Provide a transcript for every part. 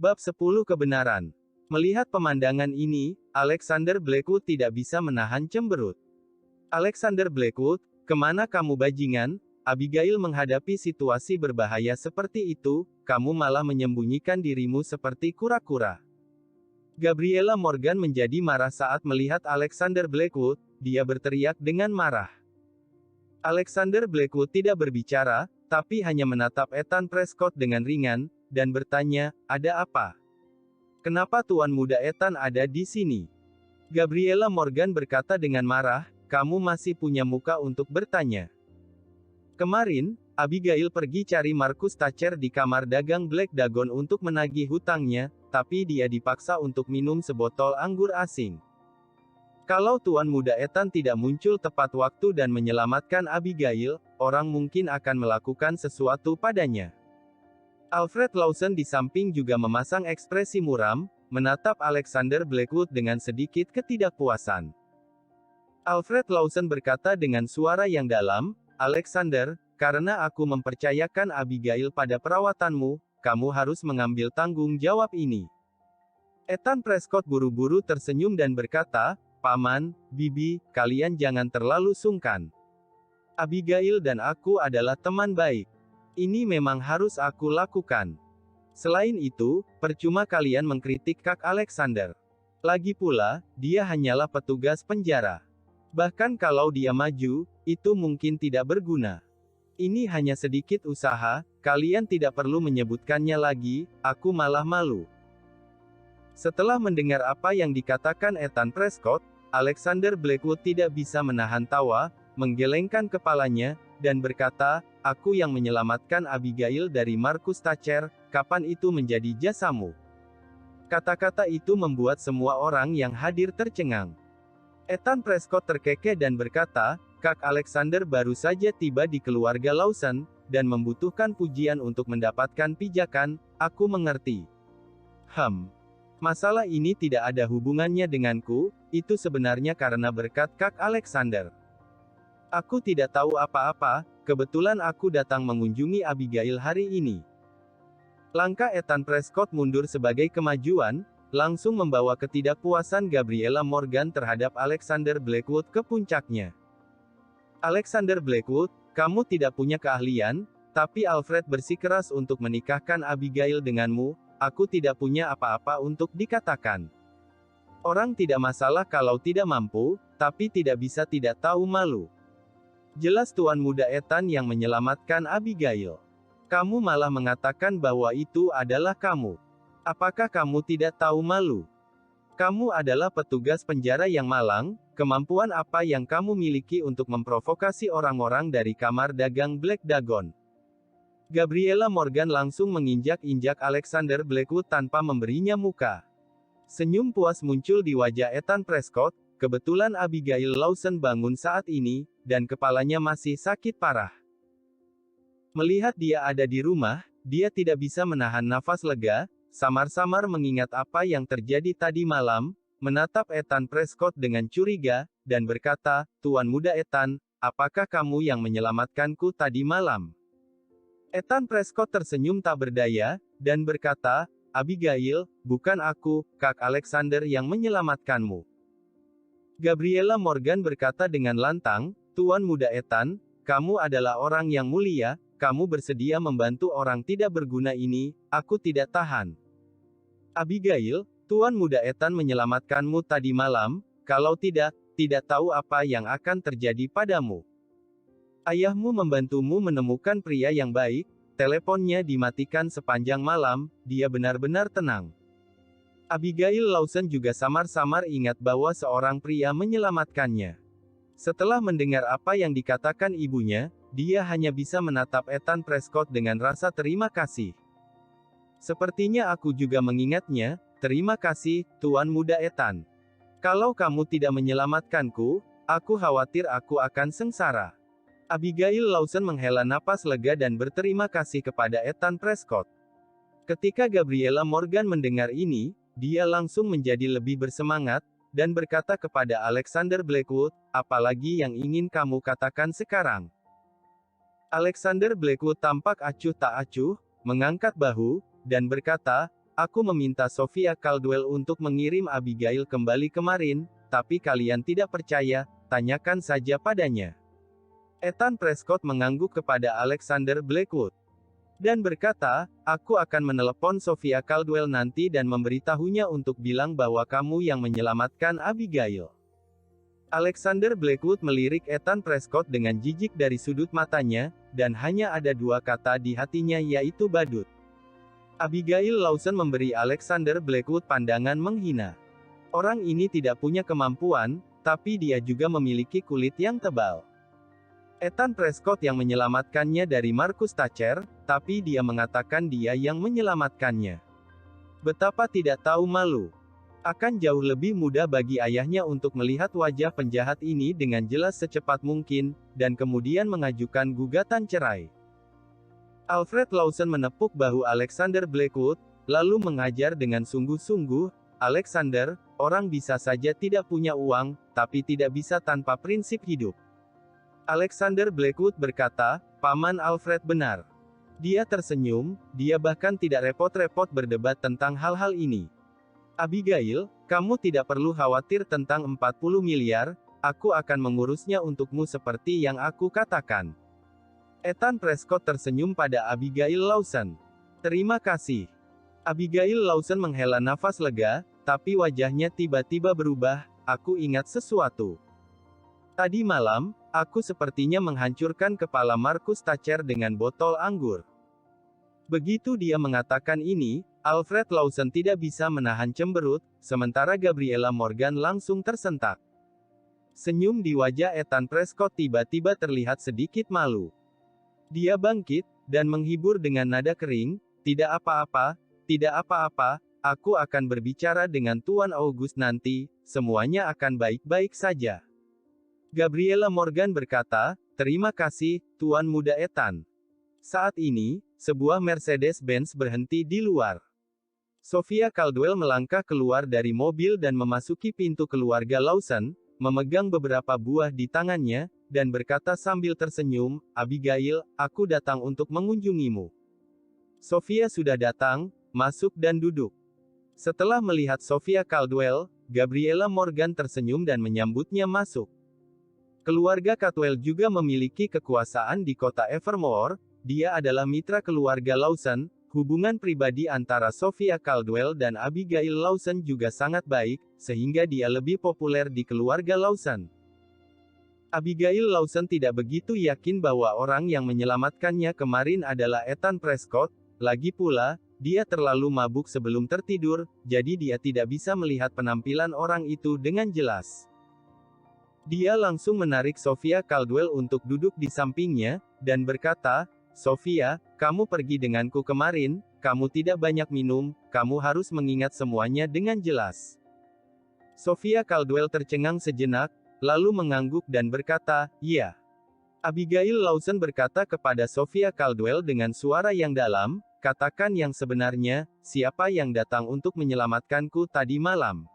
Bab 10 Kebenaran. Melihat pemandangan ini, Alexander Blackwood tidak bisa menahan cemberut. Alexander Blackwood, kemana kamu bajingan? Abigail menghadapi situasi berbahaya seperti itu, kamu malah menyembunyikan dirimu seperti kura-kura. Gabriella Morgan menjadi marah saat melihat Alexander Blackwood, dia berteriak dengan marah. Alexander Blackwood tidak berbicara, tapi hanya menatap Ethan Prescott dengan ringan, dan bertanya, ada apa? Kenapa Tuan Muda Ethan ada di sini? Gabriella Morgan berkata dengan marah, kamu masih punya muka untuk bertanya. Kemarin, Abigail pergi cari Marcus Thatcher di kamar dagang Black Dragon untuk menagih hutangnya, tapi dia dipaksa untuk minum sebotol anggur asing. Kalau Tuan Muda Ethan tidak muncul tepat waktu dan menyelamatkan Abigail, orang mungkin akan melakukan sesuatu padanya. Alfred Lawson di samping juga memasang ekspresi muram, menatap Alexander Blackwood dengan sedikit ketidakpuasan. Alfred Lawson berkata dengan suara yang dalam, Alexander, karena aku mempercayakan Abigail pada perawatanmu, kamu harus mengambil tanggung jawab ini. Ethan Prescott buru-buru tersenyum dan berkata, Paman, Bibi, kalian jangan terlalu sungkan. Abigail dan aku adalah teman baik. Ini memang harus aku lakukan. Selain itu, percuma kalian mengkritik Kak Alexander. Lagi pula, dia hanyalah petugas penjara. Bahkan kalau dia maju, itu mungkin tidak berguna. Ini hanya sedikit usaha, kalian tidak perlu menyebutkannya lagi, aku malah malu. Setelah mendengar apa yang dikatakan Ethan Prescott, Alexander Blackwood tidak bisa menahan tawa, menggelengkan kepalanya, dan berkata, aku yang menyelamatkan Abigail dari Marcus Thatcher, kapan itu menjadi jasamu? Kata-kata itu membuat semua orang yang hadir tercengang. Ethan Prescott terkekeh dan berkata, Kak Alexander baru saja tiba di keluarga Lawson, dan membutuhkan pujian untuk mendapatkan pijakan, aku mengerti. Masalah ini tidak ada hubungannya denganku, itu sebenarnya karena berkat Kak Alexander. Aku tidak tahu apa-apa, kebetulan aku datang mengunjungi Abigail hari ini. Langkah Ethan Prescott mundur sebagai kemajuan, langsung membawa ketidakpuasan Gabriella Morgan terhadap Alexander Blackwood ke puncaknya. Alexander Blackwood, kamu tidak punya keahlian, tapi Alfred bersikeras untuk menikahkan Abigail denganmu, aku tidak punya apa-apa untuk dikatakan. Orang tidak masalah kalau tidak mampu, tapi tidak bisa tidak tahu malu. Jelas Tuan Muda Ethan yang menyelamatkan Abigail. Kamu malah mengatakan bahwa itu adalah kamu. Apakah kamu tidak tahu malu? Kamu adalah petugas penjara yang malang, kemampuan apa yang kamu miliki untuk memprovokasi orang-orang dari kamar dagang Black Dragon? Gabriella Morgan langsung menginjak-injak Alexander Blackwood tanpa memberinya muka. Senyum puas muncul di wajah Ethan Prescott, kebetulan Abigail Lawson bangun saat ini, dan kepalanya masih sakit parah. Melihat dia ada di rumah, dia tidak bisa menahan nafas lega, samar-samar mengingat apa yang terjadi tadi malam, menatap Ethan Prescott dengan curiga, dan berkata, Tuan Muda Ethan, apakah kamu yang menyelamatkanku tadi malam? Ethan Prescott tersenyum tak berdaya, dan berkata, Abigail, bukan aku, Kak Alexander yang menyelamatkanmu. Gabriella Morgan berkata dengan lantang, Tuan Muda Ethan, kamu adalah orang yang mulia, kamu bersedia membantu orang tidak berguna ini, aku tidak tahan. Abigail, Tuan Muda Ethan menyelamatkanmu tadi malam, kalau tidak tahu apa yang akan terjadi padamu. Ayahmu membantumu menemukan pria yang baik, teleponnya dimatikan sepanjang malam, dia benar-benar tenang. Abigail Lawson juga samar-samar ingat bahwa seorang pria menyelamatkannya. Setelah mendengar apa yang dikatakan ibunya, dia hanya bisa menatap Ethan Prescott dengan rasa terima kasih. Sepertinya aku juga mengingatnya, terima kasih, Tuan Muda Ethan. Kalau kamu tidak menyelamatkanku, aku khawatir aku akan sengsara. Abigail Lawson menghela napas lega dan berterima kasih kepada Ethan Prescott. Ketika Gabriella Morgan mendengar ini, dia langsung menjadi lebih bersemangat, dan berkata kepada Alexander Blackwood, apalagi yang ingin kamu katakan sekarang? Alexander Blackwood tampak acuh tak acuh, mengangkat bahu, dan berkata, aku meminta Sofia Caldwell untuk mengirim Abigail kembali kemarin, tapi kalian tidak percaya, tanyakan saja padanya. Ethan Prescott mengangguk kepada Alexander Blackwood dan berkata, aku akan menelepon Sofia Caldwell nanti dan memberitahunya untuk bilang bahwa kamu yang menyelamatkan Abigail. Alexander Blackwood melirik Ethan Prescott dengan jijik dari sudut matanya, dan hanya ada dua kata di hatinya yaitu badut. Abigail Lawson memberi Alexander Blackwood pandangan menghina. Orang ini tidak punya kemampuan, tapi dia juga memiliki kulit yang tebal. Ethan Prescott yang menyelamatkannya dari Marcus Thatcher, tapi dia mengatakan dia yang menyelamatkannya. Betapa tidak tahu malu. Akan jauh lebih mudah bagi ayahnya untuk melihat wajah penjahat ini dengan jelas secepat mungkin, dan kemudian mengajukan gugatan cerai. Alfred Lawson menepuk bahu Alexander Blackwood, lalu mengajar dengan sungguh-sungguh, Alexander, orang bisa saja tidak punya uang, tapi tidak bisa tanpa prinsip hidup. Alexander Blackwood berkata, Paman Alfred benar. Dia tersenyum, dia bahkan tidak repot-repot berdebat tentang hal-hal ini. Abigail, kamu tidak perlu khawatir tentang 40 miliar, aku akan mengurusnya untukmu seperti yang aku katakan. Ethan Prescott tersenyum pada Abigail Lawson. Terima kasih. Abigail Lawson menghela nafas lega, tapi wajahnya tiba-tiba berubah, aku ingat sesuatu. Tadi malam, aku sepertinya menghancurkan kepala Marcus Thatcher dengan botol anggur. Begitu dia mengatakan ini, Alfred Lawson tidak bisa menahan cemberut, sementara Gabriella Morgan langsung tersentak. Senyum di wajah Ethan Prescott tiba-tiba terlihat sedikit malu. Dia bangkit, dan menghibur dengan nada kering, tidak apa-apa, aku akan berbicara dengan Tuan August nanti, semuanya akan baik-baik saja. Gabriella Morgan berkata, terima kasih, Tuan Muda Ethan. Saat ini, sebuah Mercedes-Benz berhenti di luar. Sofia Caldwell melangkah keluar dari mobil dan memasuki pintu keluarga Lawson, memegang beberapa buah di tangannya, dan berkata sambil tersenyum, Abigail, aku datang untuk mengunjungimu. Sofia sudah datang, masuk dan duduk. Setelah melihat Sofia Caldwell, Gabriella Morgan tersenyum dan menyambutnya masuk. Keluarga Caldwell juga memiliki kekuasaan di kota Evermore, dia adalah mitra keluarga Lawson, hubungan pribadi antara Sofia Caldwell dan Abigail Lawson juga sangat baik, sehingga dia lebih populer di keluarga Lawson. Abigail Lawson tidak begitu yakin bahwa orang yang menyelamatkannya kemarin adalah Ethan Prescott, lagi pula, dia terlalu mabuk sebelum tertidur, jadi dia tidak bisa melihat penampilan orang itu dengan jelas. Dia langsung menarik Sofia Caldwell untuk duduk di sampingnya, dan berkata, Sofia, kamu pergi denganku kemarin, kamu tidak banyak minum, kamu harus mengingat semuanya dengan jelas. Sofia Caldwell tercengang sejenak, lalu mengangguk dan berkata, iya. Abigail Lawson berkata kepada Sofia Caldwell dengan suara yang dalam, katakan yang sebenarnya, siapa yang datang untuk menyelamatkanku tadi malam.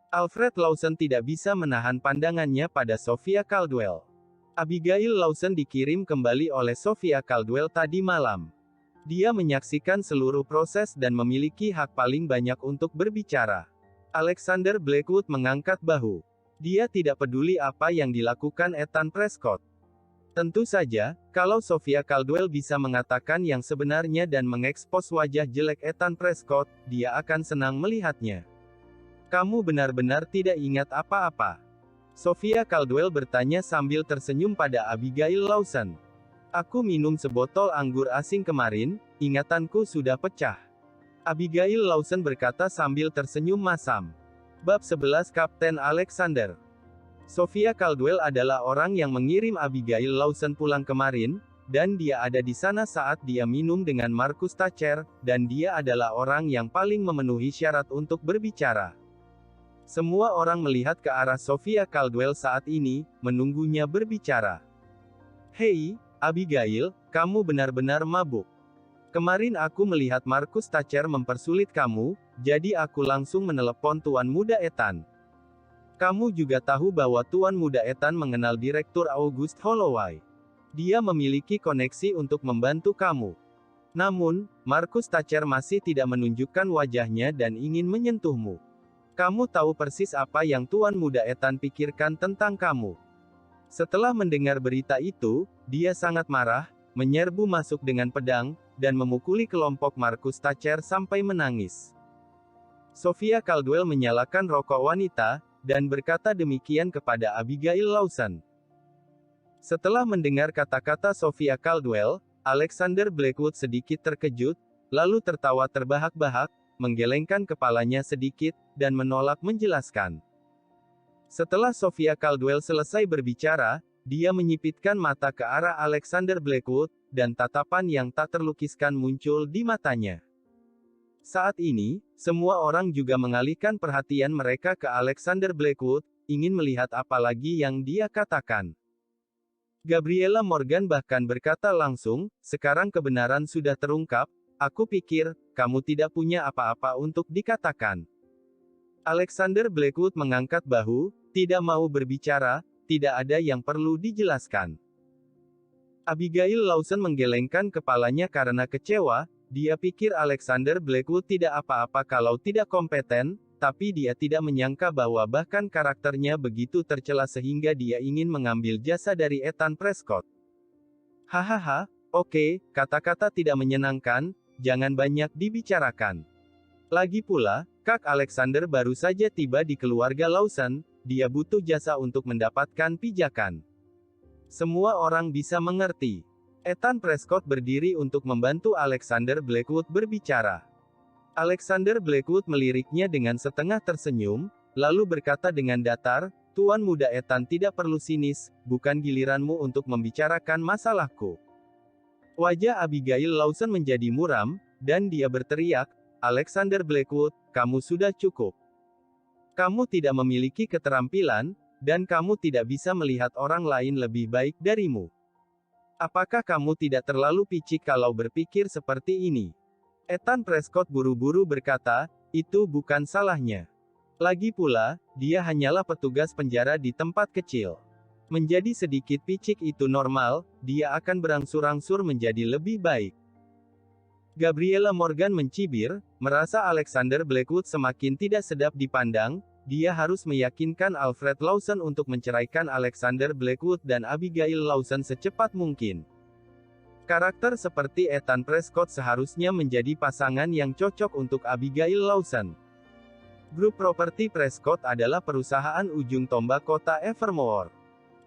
Alfred Lawson tidak bisa menahan pandangannya pada Sofia Caldwell. Abigail Lawson dikirim kembali oleh Sofia Caldwell tadi malam. Dia menyaksikan seluruh proses dan memiliki hak paling banyak untuk berbicara. Alexander Blackwood mengangkat bahu. Dia tidak peduli apa yang dilakukan Ethan Prescott. Tentu saja, kalau Sofia Caldwell bisa mengatakan yang sebenarnya dan mengekspos wajah jelek Ethan Prescott, dia akan senang melihatnya. Kamu benar-benar tidak ingat apa-apa? Sofia Caldwell bertanya sambil tersenyum pada Abigail Lawson. Aku minum sebotol anggur asing kemarin, ingatanku sudah pecah. Abigail Lawson berkata sambil tersenyum masam. Bab 11 Kapten Alexander. Sofia Caldwell adalah orang yang mengirim Abigail Lawson pulang kemarin, dan dia ada di sana saat dia minum dengan Marcus Thatcher, dan dia adalah orang yang paling memenuhi syarat untuk berbicara. Semua orang melihat ke arah Sofia Caldwell saat ini, menunggunya berbicara. Hei, Abigail, kamu benar-benar mabuk. Kemarin aku melihat Marcus Thatcher mempersulit kamu, jadi aku langsung menelepon Tuan Muda Ethan. Kamu juga tahu bahwa Tuan Muda Ethan mengenal Direktur August Holloway. Dia memiliki koneksi untuk membantu kamu. Namun, Markus Thatcher masih tidak menunjukkan wajahnya dan ingin menyentuhmu. Kamu tahu persis apa yang Tuan Muda Ethan pikirkan tentang kamu. Setelah mendengar berita itu, dia sangat marah, menyerbu masuk dengan pedang, dan memukuli kelompok Markus Thatcher sampai menangis. Sophia Caldwell menyalakan rokok wanita, dan berkata demikian kepada Abigail Lawson. Setelah mendengar kata-kata Sophia Caldwell, Alexander Blackwood sedikit terkejut, lalu tertawa terbahak-bahak, menggelengkan kepalanya sedikit, dan menolak menjelaskan. Setelah Sophia Caldwell selesai berbicara, dia menyipitkan mata ke arah Alexander Blackwood, dan tatapan yang tak terlukiskan muncul di matanya. Saat ini, semua orang juga mengalihkan perhatian mereka ke Alexander Blackwood, ingin melihat apa lagi yang dia katakan. Gabriella Morgan bahkan berkata langsung, "Sekarang kebenaran sudah terungkap, aku pikir, kamu tidak punya apa-apa untuk dikatakan." Alexander Blackwood mengangkat bahu, tidak mau berbicara, tidak ada yang perlu dijelaskan. Abigail Lawson menggelengkan kepalanya karena kecewa, dia pikir Alexander Blackwood tidak apa-apa kalau tidak kompeten, tapi dia tidak menyangka bahwa bahkan karakternya begitu tercela sehingga dia ingin mengambil jasa dari Ethan Prescott. Hahaha, oke, kata-kata tidak menyenangkan, jangan banyak dibicarakan. Lagi pula, Kak Alexander baru saja tiba di keluarga Lawson, dia butuh jasa untuk mendapatkan pijakan. Semua orang bisa mengerti. Ethan Prescott berdiri untuk membantu Alexander Blackwood berbicara. Alexander Blackwood meliriknya dengan setengah tersenyum, lalu berkata dengan datar, "Tuan Muda Ethan tidak perlu sinis, bukan giliranmu untuk membicarakan masalahku." Wajah Abigail Lawson menjadi muram, dan dia berteriak, "Alexander Blackwood, kamu sudah cukup. Kamu tidak memiliki keterampilan, dan kamu tidak bisa melihat orang lain lebih baik darimu. Apakah kamu tidak terlalu picik kalau berpikir seperti ini?" Ethan Prescott buru-buru berkata, "Itu bukan salahnya. Lagi pula, dia hanyalah petugas penjara di tempat kecil. Menjadi sedikit picik itu normal, dia akan berangsur-angsur menjadi lebih baik." Gabriella Morgan mencibir, merasa Alexander Blackwood semakin tidak sedap dipandang, dia harus meyakinkan Alfred Lawson untuk menceraikan Alexander Blackwood dan Abigail Lawson secepat mungkin. Karakter seperti Ethan Prescott seharusnya menjadi pasangan yang cocok untuk Abigail Lawson. Grup properti Prescott adalah perusahaan ujung tombak kota Evermore.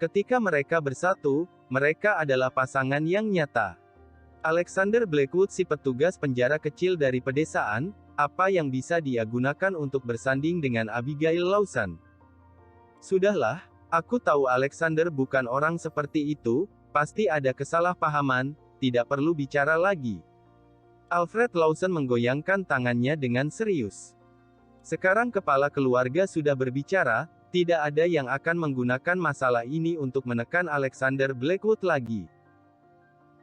Ketika mereka bersatu, mereka adalah pasangan yang nyata. Alexander Blackwood si petugas penjara kecil dari pedesaan, apa yang bisa dia gunakan untuk bersanding dengan Abigail Lawson? Sudahlah, aku tahu Alexander bukan orang seperti itu, pasti ada kesalahpahaman, tidak perlu bicara lagi. Alfred Lawson menggoyangkan tangannya dengan serius. Sekarang kepala keluarga sudah berbicara, tidak ada yang akan menggunakan masalah ini untuk menekan Alexander Blackwood lagi.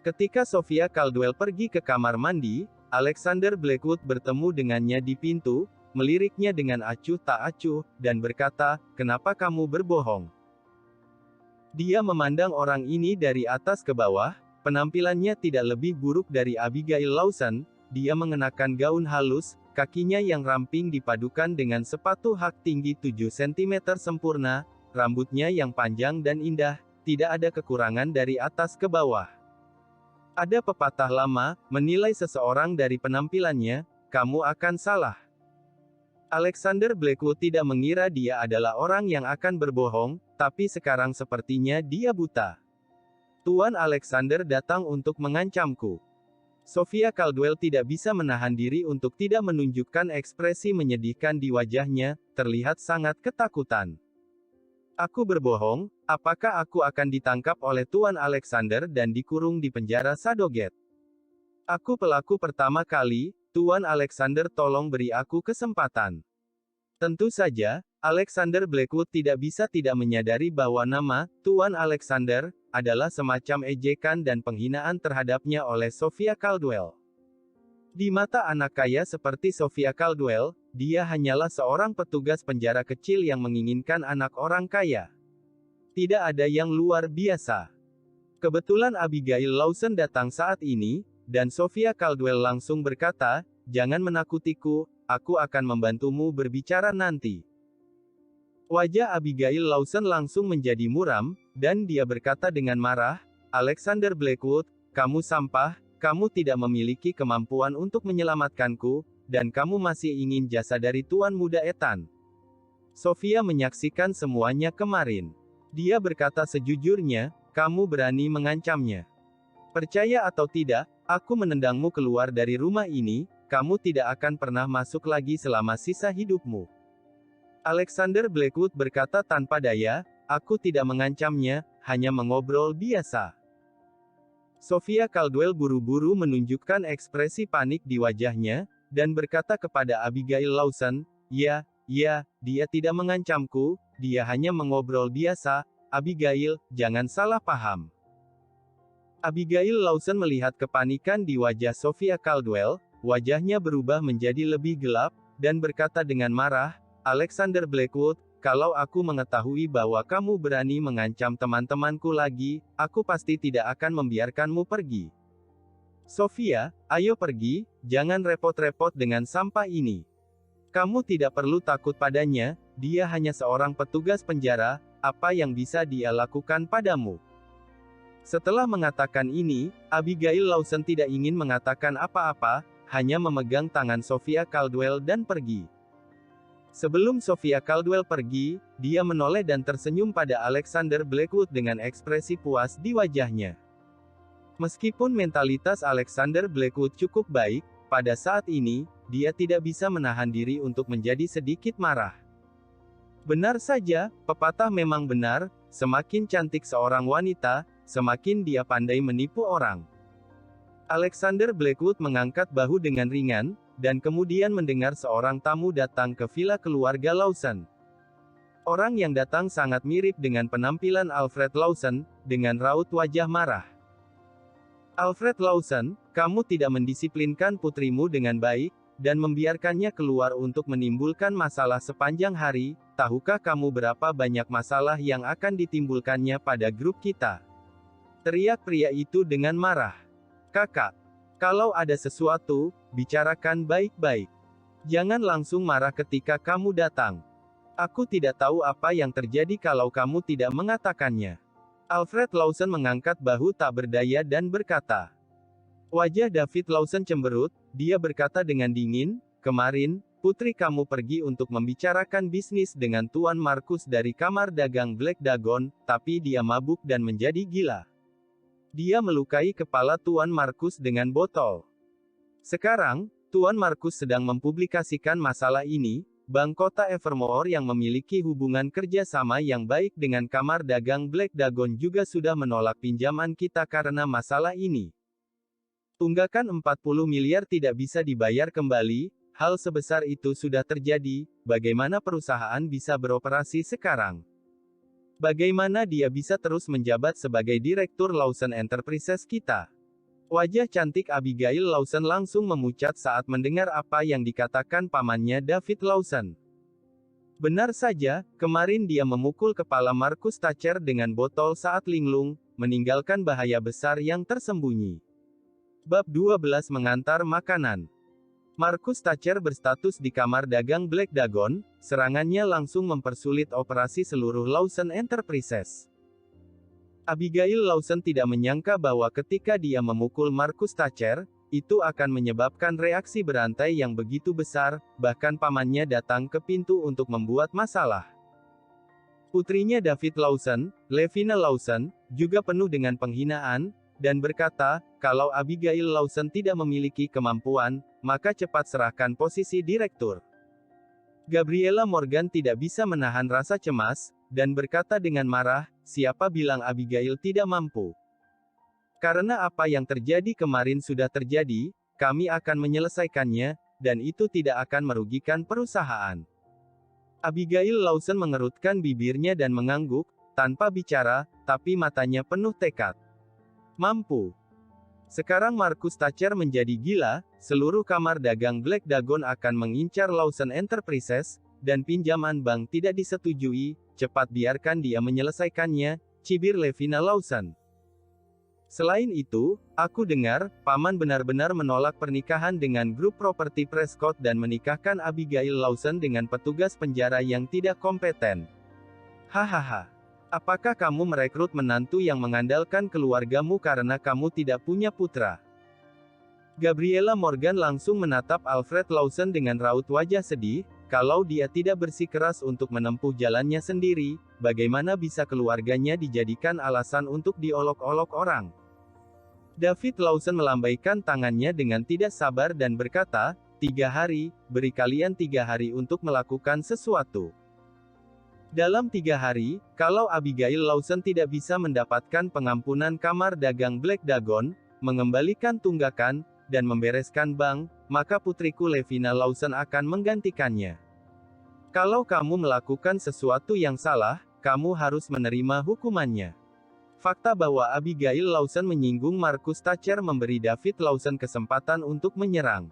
Ketika Sophia Caldwell pergi ke kamar mandi, Alexander Blackwood bertemu dengannya di pintu, meliriknya dengan acuh tak acuh, dan berkata, "Kenapa kamu berbohong?" Dia memandang orang ini dari atas ke bawah, penampilannya tidak lebih buruk dari Abigail Lawson, dia mengenakan gaun halus, kakinya yang ramping dipadukan dengan sepatu hak tinggi 7 cm sempurna, rambutnya yang panjang dan indah, tidak ada kekurangan dari atas ke bawah. Ada pepatah lama, menilai seseorang dari penampilannya, kamu akan salah. Alexander Blackwood tidak mengira dia adalah orang yang akan berbohong, tapi sekarang sepertinya dia buta. "Tuan Alexander datang untuk mengancamku." Sophia Caldwell tidak bisa menahan diri untuk tidak menunjukkan ekspresi menyedihkan di wajahnya, terlihat sangat ketakutan. "Aku berbohong, apakah aku akan ditangkap oleh Tuan Alexander dan dikurung di penjara Sadogate? Aku pelaku pertama kali, Tuan Alexander tolong beri aku kesempatan." Tentu saja, Alexander Blackwood tidak bisa tidak menyadari bahwa nama Tuan Alexander adalah semacam ejekan dan penghinaan terhadapnya oleh Sophia Caldwell. Di mata anak kaya seperti Sophia Caldwell, dia hanyalah seorang petugas penjara kecil yang menginginkan anak orang kaya. Tidak ada yang luar biasa. Kebetulan Abigail Lawson datang saat ini, dan Sofia Caldwell langsung berkata, "Jangan menakutiku, aku akan membantumu berbicara nanti." Wajah Abigail Lawson langsung menjadi muram, dan dia berkata dengan marah, "Alexander Blackwood, kamu sampah, kamu tidak memiliki kemampuan untuk menyelamatkanku, dan kamu masih ingin jasa dari Tuan Muda Ethan." Sofia menyaksikan semuanya kemarin. Dia berkata sejujurnya, "Kamu berani mengancamnya. Percaya atau tidak, aku menendangmu keluar dari rumah ini, kamu tidak akan pernah masuk lagi selama sisa hidupmu." Alexander Blackwood berkata tanpa daya, "Aku tidak mengancamnya, hanya mengobrol biasa." Sofia Caldwell buru-buru menunjukkan ekspresi panik di wajahnya, dan berkata kepada Abigail Lawson, Ya, dia tidak mengancamku, dia hanya mengobrol biasa." Abigail, jangan salah paham." Abigail Lawson melihat kepanikan di wajah Sofia Caldwell, wajahnya berubah menjadi lebih gelap, dan berkata dengan marah, "Alexander Blackwood, kalau aku mengetahui bahwa kamu berani mengancam teman-temanku lagi, aku pasti tidak akan membiarkanmu pergi. Sofia, ayo pergi, jangan repot-repot dengan sampah ini. Kamu tidak perlu takut padanya, dia hanya seorang petugas penjara, apa yang bisa dia lakukan padamu?" Setelah mengatakan ini, Abigail Lawson tidak ingin mengatakan apa-apa, hanya memegang tangan Sofia Caldwell dan pergi. Sebelum Sofia Caldwell pergi, dia menoleh dan tersenyum pada Alexander Blackwood dengan ekspresi puas di wajahnya. Meskipun mentalitas Alexander Blackwood cukup baik, pada saat ini, dia tidak bisa menahan diri untuk menjadi sedikit marah. Benar saja, pepatah memang benar, semakin cantik seorang wanita, semakin dia pandai menipu orang. Alexander Blackwood mengangkat bahu dengan ringan, dan kemudian mendengar seorang tamu datang ke villa keluarga Lawson. Orang yang datang sangat mirip dengan penampilan Alfred Lawson, dengan raut wajah marah. "Alfred Lawson, kamu tidak mendisiplinkan putrimu dengan baik, dan membiarkannya keluar untuk menimbulkan masalah sepanjang hari. Tahukah kamu berapa banyak masalah yang akan ditimbulkannya pada grup kita?" Teriak pria itu dengan marah. "Kakak, kalau ada sesuatu, bicarakan baik-baik. Jangan langsung marah ketika kamu datang. Aku tidak tahu apa yang terjadi kalau kamu tidak mengatakannya." Alfred Lawson mengangkat bahu tak berdaya dan berkata. Wajah David Lawson cemberut, dia berkata dengan dingin, "Kemarin, putri kamu pergi untuk membicarakan bisnis dengan Tuan Marcus dari kamar dagang Black Dragon, tapi dia mabuk dan menjadi gila. Dia melukai kepala Tuan Marcus dengan botol. Sekarang, Tuan Marcus sedang mempublikasikan masalah ini. Bank Kota Evermore yang memiliki hubungan kerja sama yang baik dengan kamar dagang Black Dragon juga sudah menolak pinjaman kita karena masalah ini. Tunggakan 40 miliar tidak bisa dibayar kembali, hal sebesar itu sudah terjadi, bagaimana perusahaan bisa beroperasi sekarang? Bagaimana dia bisa terus menjabat sebagai Direktur Lawson Enterprises kita?" Wajah cantik Abigail Lawson langsung memucat saat mendengar apa yang dikatakan pamannya David Lawson. Benar saja, kemarin dia memukul kepala Marcus Thatcher dengan botol saat linglung, meninggalkan bahaya besar yang tersembunyi. Bab 12 Mengantar Makanan. Marcus Thatcher berstatus di kamar dagang Black Dragon, serangannya langsung mempersulit operasi seluruh Lawson Enterprises. Abigail Lawson tidak menyangka bahwa ketika dia memukul Marcus Thatcher, itu akan menyebabkan reaksi berantai yang begitu besar, bahkan pamannya datang ke pintu untuk membuat masalah. Putrinya David Lawson, Levina Lawson, juga penuh dengan penghinaan, dan berkata, "Kalau Abigail Lawson tidak memiliki kemampuan, maka cepat serahkan posisi direktur." Gabriella Morgan tidak bisa menahan rasa cemas, dan berkata dengan marah, "Siapa bilang Abigail tidak mampu? Karena apa yang terjadi kemarin sudah terjadi, kami akan menyelesaikannya, dan itu tidak akan merugikan perusahaan." Abigail Lawson mengerutkan bibirnya dan mengangguk, tanpa bicara, tapi matanya penuh tekad. Mampu. Sekarang Marcus Thatcher menjadi gila, seluruh kamar dagang Black Dragon akan mengincar Lawson Enterprises, dan pinjaman bank tidak disetujui, cepat biarkan dia menyelesaikannya, cibir Levina Lawson. Selain itu, aku dengar, Paman benar-benar menolak pernikahan dengan grup properti Prescott dan menikahkan Abigail Lawson dengan petugas penjara yang tidak kompeten. Hahaha. Apakah kamu merekrut menantu yang mengandalkan keluargamu karena kamu tidak punya putra? Gabriella Morgan langsung menatap Alfred Lawson dengan raut wajah sedih. Kalau dia tidak bersikeras untuk menempuh jalannya sendiri, bagaimana bisa keluarganya dijadikan alasan untuk diolok-olok orang? David Lawson melambaikan tangannya dengan tidak sabar dan berkata, 3 hari, beri kalian 3 hari untuk melakukan sesuatu. Dalam 3 hari, kalau Abigail Lawson tidak bisa mendapatkan pengampunan kamar dagang Black Dragon, mengembalikan tunggakan, dan membereskan bank, maka putriku Levina Lawson akan menggantikannya. Kalau kamu melakukan sesuatu yang salah, kamu harus menerima hukumannya. Fakta bahwa Abigail Lawson menyinggung Marcus Thatcher memberi David Lawson kesempatan untuk menyerang.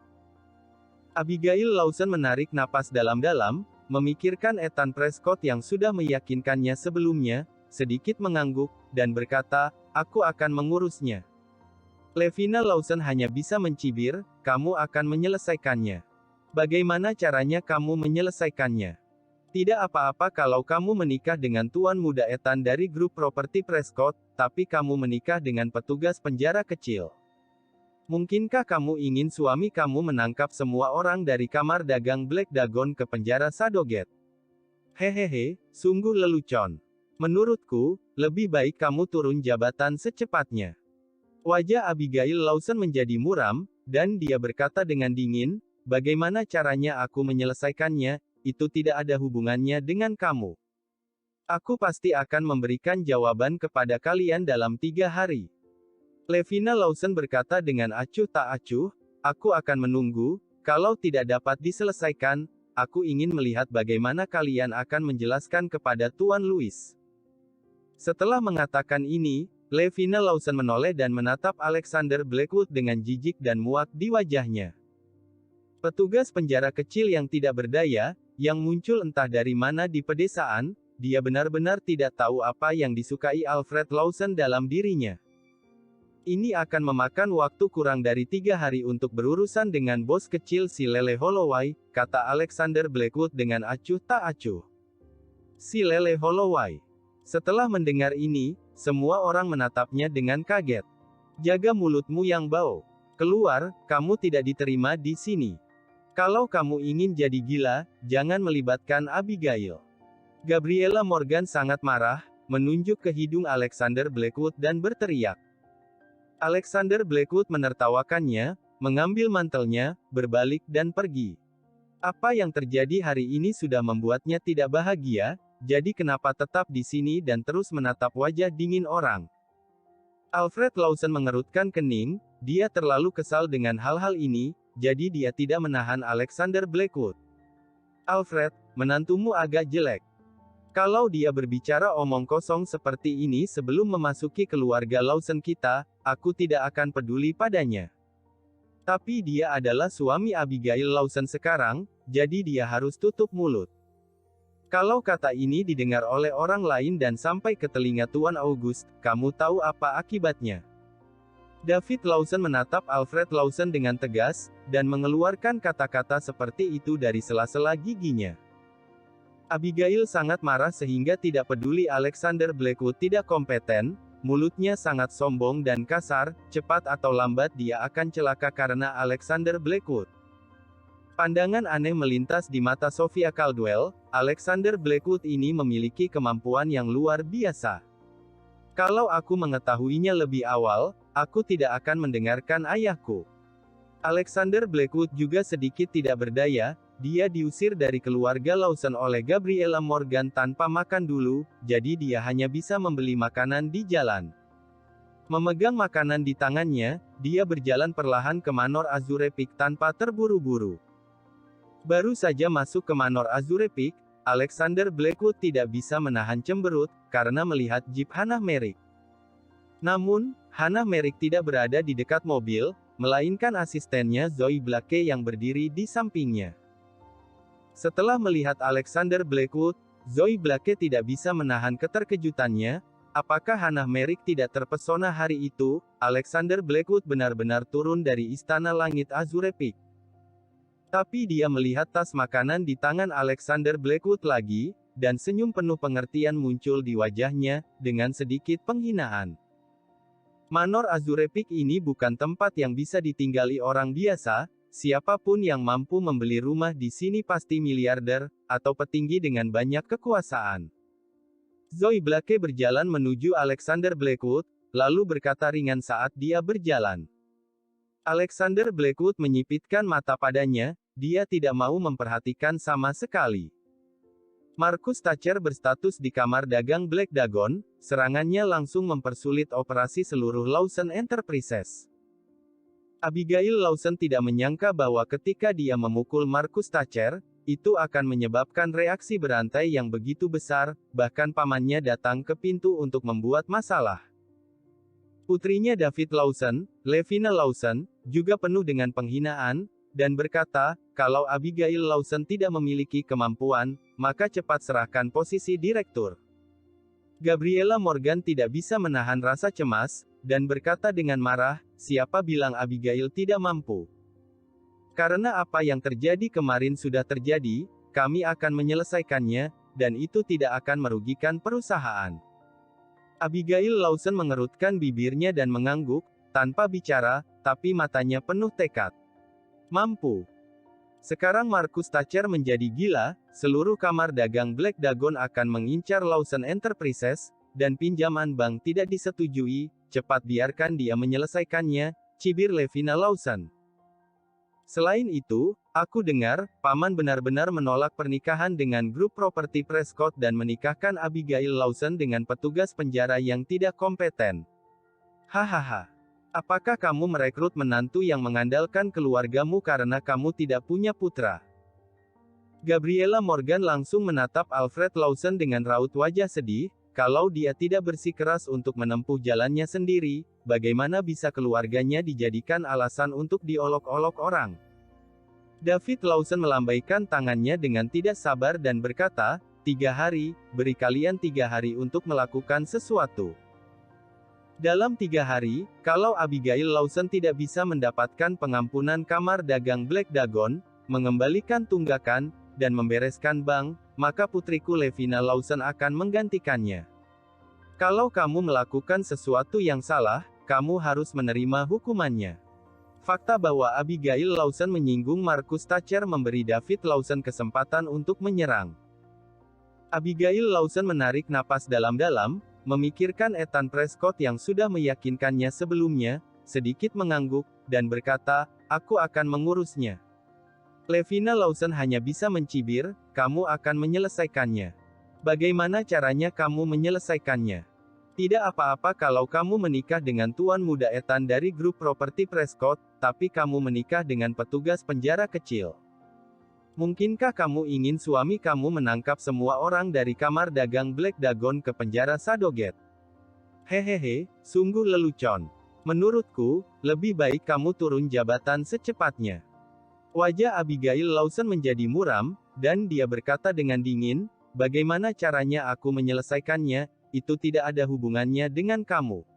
Abigail Lawson menarik napas dalam-dalam, memikirkan Ethan Prescott yang sudah meyakinkannya sebelumnya, sedikit mengangguk, dan berkata, aku akan mengurusnya. Levina Lawson hanya bisa mencibir, kamu akan menyelesaikannya. Bagaimana caranya kamu menyelesaikannya? Tidak apa-apa kalau kamu menikah dengan tuan muda Ethan dari grup properti Prescott, tapi kamu menikah dengan petugas penjara kecil. Mungkinkah kamu ingin suami kamu menangkap semua orang dari kamar dagang Black Dragon ke penjara Shadowgate? Hehehe, sungguh lelucon. Menurutku, lebih baik kamu turun jabatan secepatnya. Wajah Abigail Lawson menjadi muram, dan dia berkata dengan dingin, bagaimana caranya aku menyelesaikannya, itu tidak ada hubungannya dengan kamu. Aku pasti akan memberikan jawaban kepada kalian dalam 3 hari. Levina Lawson berkata dengan acuh tak acuh, aku akan menunggu, kalau tidak dapat diselesaikan, aku ingin melihat bagaimana kalian akan menjelaskan kepada Tuan Louis. Setelah mengatakan ini, Levina Lawson menoleh dan menatap Alexander Blackwood dengan jijik dan muak di wajahnya. Petugas penjara kecil yang tidak berdaya, yang muncul entah dari mana di pedesaan, dia benar-benar tidak tahu apa yang disukai Alfred Lawson dalam dirinya. Ini akan memakan waktu kurang dari 3 hari untuk berurusan dengan bos kecil si Lele Holloway, kata Alexander Blackwood dengan acuh tak acuh. Si Lele Holloway. Setelah mendengar ini, semua orang menatapnya dengan kaget. Jaga mulutmu yang bau. Keluar, kamu tidak diterima di sini. Kalau kamu ingin jadi gila, jangan melibatkan Abigail. Gabriella Morgan sangat marah, menunjuk ke hidung Alexander Blackwood dan berteriak. Alexander Blackwood menertawakannya, mengambil mantelnya, berbalik dan pergi. Apa yang terjadi hari ini sudah membuatnya tidak bahagia, jadi kenapa tetap di sini dan terus menatap wajah dingin orang? Alfred Lawson mengerutkan kening, dia terlalu kesal dengan hal-hal ini, jadi dia tidak menahan Alexander Blackwood. Alfred, menantumu agak jelek. Kalau dia berbicara omong kosong seperti ini sebelum memasuki keluarga Lawson kita, aku tidak akan peduli padanya. Tapi dia adalah suami Abigail Lawson sekarang, jadi dia harus tutup mulut. Kalau kata ini didengar oleh orang lain dan sampai ke telinga Tuan August, kamu tahu apa akibatnya? David Lawson menatap Alfred Lawson dengan tegas, dan mengeluarkan kata-kata seperti itu dari sela-sela giginya. Abigail sangat marah sehingga tidak peduli Alexander Blackwood tidak kompeten, mulutnya sangat sombong dan kasar, cepat atau lambat dia akan celaka karena Alexander Blackwood. Pandangan aneh melintas di mata Sophia Caldwell, Alexander Blackwood ini memiliki kemampuan yang luar biasa. Kalau aku mengetahuinya lebih awal, aku tidak akan mendengarkan ayahku. Alexander Blackwood juga sedikit tidak berdaya, dia diusir dari keluarga Lawson oleh Gabriella Morgan tanpa makan dulu, jadi dia hanya bisa membeli makanan di jalan. Memegang makanan di tangannya, dia berjalan perlahan ke Manor Azure Peak tanpa terburu-buru. Baru saja masuk ke Manor Azure Peak, Alexander Blackwood tidak bisa menahan cemberut, karena melihat jeep Hannah Merrick. Namun, Hannah Merrick tidak berada di dekat mobil, melainkan asistennya Zoe Blake yang berdiri di sampingnya. Setelah melihat Alexander Blackwood, Zoe Blake tidak bisa menahan keterkejutannya, Apakah Hannah Merrick tidak terpesona hari itu? Alexander Blackwood benar-benar turun dari istana langit Azure Peak. Tapi dia melihat tas makanan di tangan Alexander Blackwood lagi, dan senyum penuh pengertian muncul di wajahnya, dengan sedikit penghinaan. Manor Azure Peak ini bukan tempat yang bisa ditinggali orang biasa. Siapapun yang mampu membeli rumah di sini pasti miliarder, atau petinggi dengan banyak kekuasaan. Zoe Blake berjalan menuju Alexander Blackwood, lalu berkata ringan saat dia berjalan. Alexander Blackwood menyipitkan mata padanya, dia tidak mau memperhatikan sama sekali. Marcus Thatcher berstatus di kamar dagang Black Dragon, serangannya langsung mempersulit operasi seluruh Lawson Enterprises. Abigail Lawson tidak menyangka bahwa ketika dia memukul Marcus Thatcher, itu akan menyebabkan reaksi berantai yang begitu besar, bahkan pamannya datang ke pintu untuk membuat masalah. Putrinya David Lawson, Levina Lawson, juga penuh dengan penghinaan, dan berkata, kalau Abigail Lawson tidak memiliki kemampuan, maka cepat serahkan posisi direktur. Gabriella Morgan tidak bisa menahan rasa cemas, dan berkata dengan marah, siapa bilang Abigail tidak mampu? Karena apa yang terjadi kemarin sudah terjadi, kami akan menyelesaikannya, dan itu tidak akan merugikan perusahaan. Abigail Lawson mengerutkan bibirnya dan mengangguk, tanpa bicara, tapi matanya penuh tekad. Mampu. Sekarang Marcus Thatcher menjadi gila, seluruh kamar dagang Black Dragon akan mengincar Lawson Enterprises, dan pinjaman bank tidak disetujui, cepat biarkan dia menyelesaikannya, cibir Levina Lawson. Selain itu, aku dengar, paman benar-benar menolak pernikahan dengan grup properti Prescott dan menikahkan Abigail Lawson dengan petugas penjara yang tidak kompeten. Hahaha. Apakah kamu merekrut menantu yang mengandalkan keluargamu karena kamu tidak punya putra? Gabriella Morgan langsung menatap Alfred Lawson dengan raut wajah sedih, kalau dia tidak bersikeras untuk menempuh jalannya sendiri, bagaimana bisa keluarganya dijadikan alasan untuk diolok-olok orang? David Lawson melambaikan tangannya dengan tidak sabar dan berkata, 3 hari, beri kalian 3 hari untuk melakukan sesuatu. Dalam 3 hari, kalau Abigail Lawson tidak bisa mendapatkan pengampunan kamar dagang Black Dragon, mengembalikan tunggakan, dan membereskan bank, maka putriku Levina Lawson akan menggantikannya. Kalau kamu melakukan sesuatu yang salah, kamu harus menerima hukumannya. Fakta bahwa Abigail Lawson menyinggung Marcus Thatcher memberi David Lawson kesempatan untuk menyerang. Abigail Lawson menarik napas dalam-dalam, memikirkan Ethan Prescott yang sudah meyakinkannya sebelumnya, sedikit mengangguk, dan berkata, aku akan mengurusnya. Levina Lawson hanya bisa mencibir, kamu akan menyelesaikannya. Bagaimana caranya kamu menyelesaikannya? Tidak apa-apa kalau kamu menikah dengan tuan muda Ethan dari grup properti Prescott, tapi kamu menikah dengan petugas penjara kecil. Mungkinkah kamu ingin suami kamu menangkap semua orang dari kamar dagang Black Dragon ke penjara Shadowgate? Hehehe, sungguh lelucon. Menurutku, lebih baik kamu turun jabatan secepatnya. Wajah Abigail Lawson menjadi muram, dan dia berkata dengan dingin, bagaimana caranya aku menyelesaikannya, itu tidak ada hubungannya dengan kamu.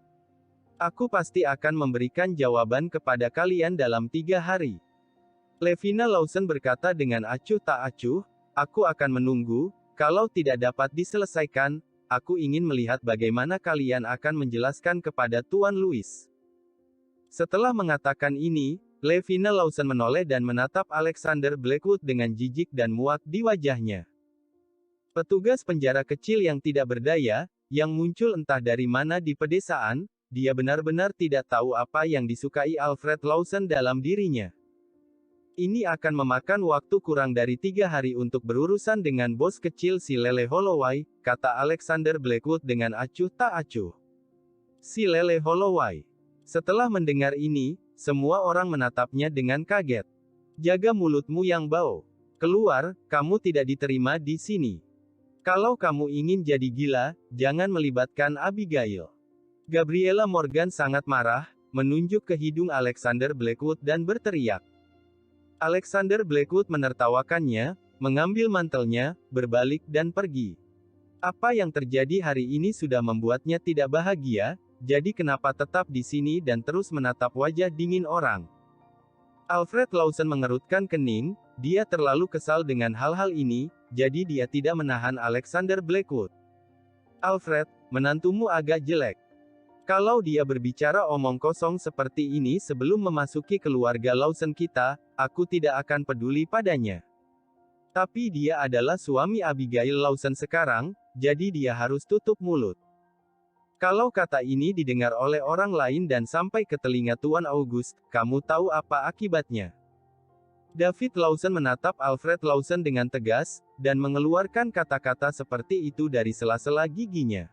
Aku pasti akan memberikan jawaban kepada kalian dalam 3 hari. Levina Lawson berkata dengan acuh tak acuh, aku akan menunggu, kalau tidak dapat diselesaikan, aku ingin melihat bagaimana kalian akan menjelaskan kepada Tuan Louis. Setelah mengatakan ini, Levina Lawson menoleh dan menatap Alexander Blackwood dengan jijik dan muak di wajahnya. Petugas penjara kecil yang tidak berdaya, yang muncul entah dari mana di pedesaan, dia benar-benar tidak tahu apa yang disukai Alfred Lawson dalam dirinya. Ini akan memakan waktu kurang dari 3 hari untuk berurusan dengan bos kecil si Lele Holloway, kata Alexander Blackwood dengan acuh tak acuh. Si Lele Holloway. Setelah mendengar ini, semua orang menatapnya dengan kaget. Jaga mulutmu yang bau. Keluar, kamu tidak diterima di sini. Kalau kamu ingin jadi gila, jangan melibatkan Abigail. Gabriella Morgan sangat marah, menunjuk ke hidung Alexander Blackwood dan berteriak. Alexander Blackwood menertawakannya, mengambil mantelnya, berbalik dan pergi. Apa yang terjadi hari ini sudah membuatnya tidak bahagia, jadi kenapa tetap di sini dan terus menatap wajah dingin orang? Alfred Lawson mengerutkan kening, dia terlalu kesal dengan hal-hal ini, jadi dia tidak menahan Alexander Blackwood. Alfred, menantumu agak jelek. Kalau dia berbicara omong kosong seperti ini sebelum memasuki keluarga Lawson kita, aku tidak akan peduli padanya. Tapi dia adalah suami Abigail Lawson sekarang, jadi dia harus tutup mulut. Kalau kata ini didengar oleh orang lain dan sampai ke telinga Tuan August, kamu tahu apa akibatnya? David Lawson menatap Alfred Lawson dengan tegas, dan mengeluarkan kata-kata seperti itu dari sela-sela giginya.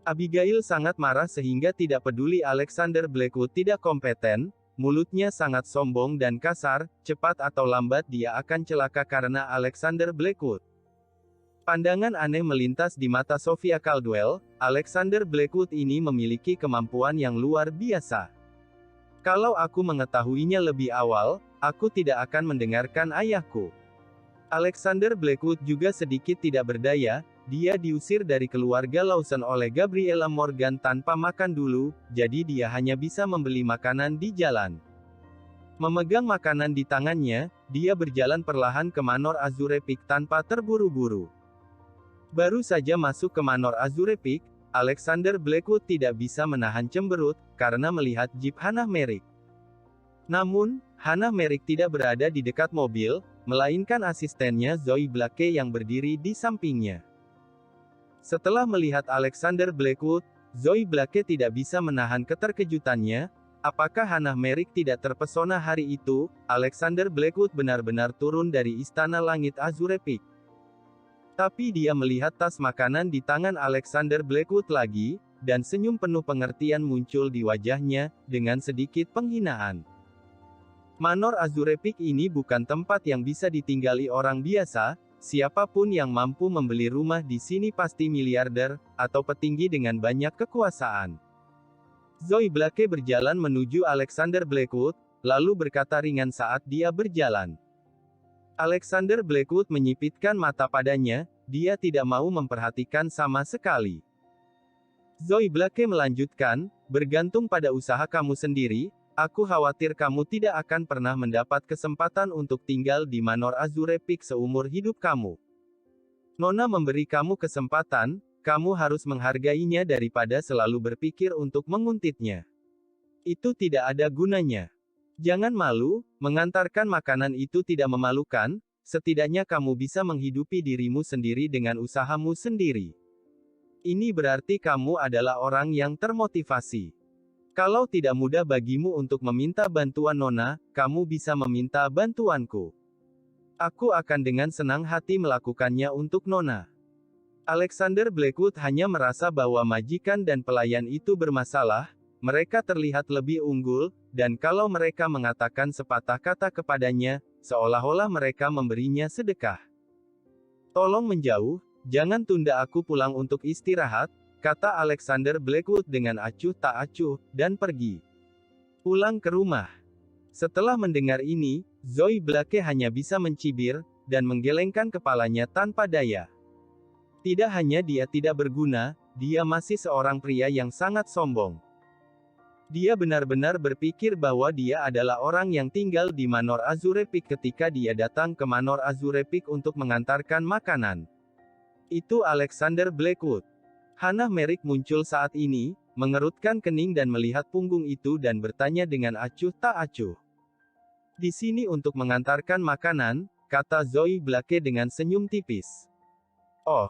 Abigail sangat marah sehingga tidak peduli Alexander Blackwood tidak kompeten, mulutnya sangat sombong dan kasar, cepat atau lambat dia akan celaka karena Alexander Blackwood. Pandangan aneh melintas di mata Sophia Caldwell, Alexander Blackwood ini memiliki kemampuan yang luar biasa. Kalau aku mengetahuinya lebih awal, aku tidak akan mendengarkan ayahku. Alexander Blackwood juga sedikit tidak berdaya, dia diusir dari keluarga Lawson oleh Gabriella Morgan tanpa makan dulu, jadi dia hanya bisa membeli makanan di jalan. Memegang makanan di tangannya, dia berjalan perlahan ke Manor Azure Peak tanpa terburu-buru. Baru saja masuk ke Manor Azure Peak, Alexander Blackwood tidak bisa menahan cemberut, karena melihat jeep Hannah Merrick. Namun, Hannah Merrick tidak berada di dekat mobil, melainkan asistennya Zoe Blake yang berdiri di sampingnya. Setelah melihat Alexander Blackwood, Zoe Blake tidak bisa menahan keterkejutannya. Apakah Hannah Merrick tidak terpesona hari itu? Alexander Blackwood benar-benar turun dari istana langit Azure Peak. Tapi dia melihat tas makanan di tangan Alexander Blackwood lagi, dan senyum penuh pengertian muncul di wajahnya, dengan sedikit penghinaan. Manor Azure Peak ini bukan tempat yang bisa ditinggali orang biasa. Siapapun yang mampu membeli rumah di sini pasti miliarder, atau petinggi dengan banyak kekuasaan. Zoe Blake berjalan menuju Alexander Blackwood, lalu berkata ringan saat dia berjalan. Alexander Blackwood menyipitkan mata padanya, dia tidak mau memperhatikan sama sekali. Zoe Blake melanjutkan, bergantung pada usaha kamu sendiri, aku khawatir kamu tidak akan pernah mendapat kesempatan untuk tinggal di Manor Azure Peak seumur hidup kamu. Nona memberi kamu kesempatan, kamu harus menghargainya daripada selalu berpikir untuk menguntitnya. Itu tidak ada gunanya. Jangan malu, mengantarkan makanan itu tidak memalukan, setidaknya kamu bisa menghidupi dirimu sendiri dengan usahamu sendiri. Ini berarti kamu adalah orang yang termotivasi. Kalau tidak mudah bagimu untuk meminta bantuan Nona, kamu bisa meminta bantuanku. Aku akan dengan senang hati melakukannya untuk Nona. Alexander Blackwood hanya merasa bahwa majikan dan pelayan itu bermasalah, mereka terlihat lebih unggul, dan kalau mereka mengatakan sepatah kata kepadanya, seolah-olah mereka memberinya sedekah. Tolong menjauh, jangan tunda aku pulang untuk istirahat, kata Alexander Blackwood dengan acuh tak acuh, dan pergi. Pulang ke rumah. Setelah mendengar ini, Zoe Blake hanya bisa mencibir, dan menggelengkan kepalanya tanpa daya. Tidak hanya dia tidak berguna, dia masih seorang pria yang sangat sombong. Dia benar-benar berpikir bahwa dia adalah orang yang tinggal di Manor Azure Peak ketika dia datang ke Manor Azure Peak untuk mengantarkan makanan. Itu Alexander Blackwood. Hannah Merrick muncul saat ini, mengerutkan kening dan melihat punggung itu dan bertanya dengan acuh tak acuh. Di sini untuk mengantarkan makanan, kata Zoe Blake dengan senyum tipis. Oh.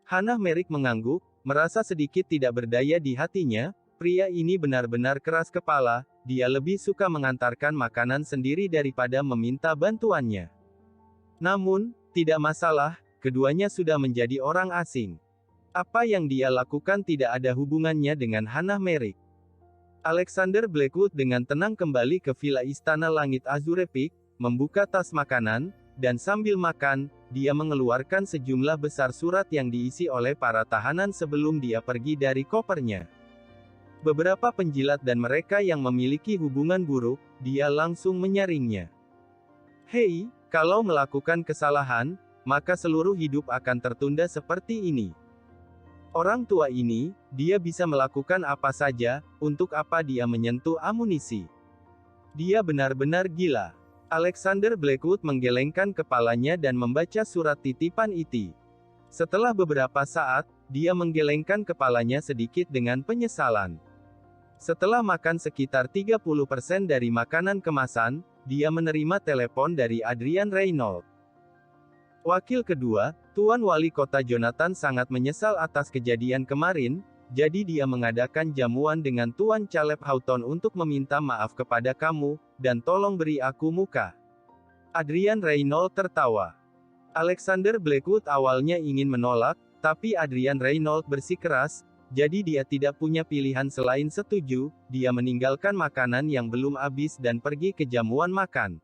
Hannah Merrick mengangguk, merasa sedikit tidak berdaya di hatinya, pria ini benar-benar keras kepala, dia lebih suka mengantarkan makanan sendiri daripada meminta bantuannya. Namun, tidak masalah, keduanya sudah menjadi orang asing. Apa yang dia lakukan tidak ada hubungannya dengan Hannah Merrick. Alexander Blackwood dengan tenang kembali ke Villa Istana Langit Azure Peak, membuka tas makanan, dan sambil makan, dia mengeluarkan sejumlah besar surat yang diisi oleh para tahanan sebelum dia pergi dari kopernya. Beberapa penjilat dan mereka yang memiliki hubungan buruk, dia langsung menyaringnya. Hei, kalau melakukan kesalahan, maka seluruh hidup akan tertunda seperti ini. Orang tua ini, dia bisa melakukan apa saja, untuk apa dia menyentuh amunisi. Dia benar-benar gila. Alexander Blackwood menggelengkan kepalanya dan membaca surat titipan itu. Setelah beberapa saat, dia menggelengkan kepalanya sedikit dengan penyesalan. Setelah makan sekitar 30% dari makanan kemasan, dia menerima telepon dari Adrian Reynolds. Wakil kedua, Tuan Wali Kota Jonathan sangat menyesal atas kejadian kemarin, jadi dia mengadakan jamuan dengan Tuan Caleb Houghton untuk meminta maaf kepada kamu, dan tolong beri aku muka. Adrian Reynolds tertawa. Alexander Blackwood awalnya ingin menolak, tapi Adrian Reynolds bersikeras, jadi dia tidak punya pilihan selain setuju. Dia meninggalkan makanan yang belum habis dan pergi ke jamuan makan.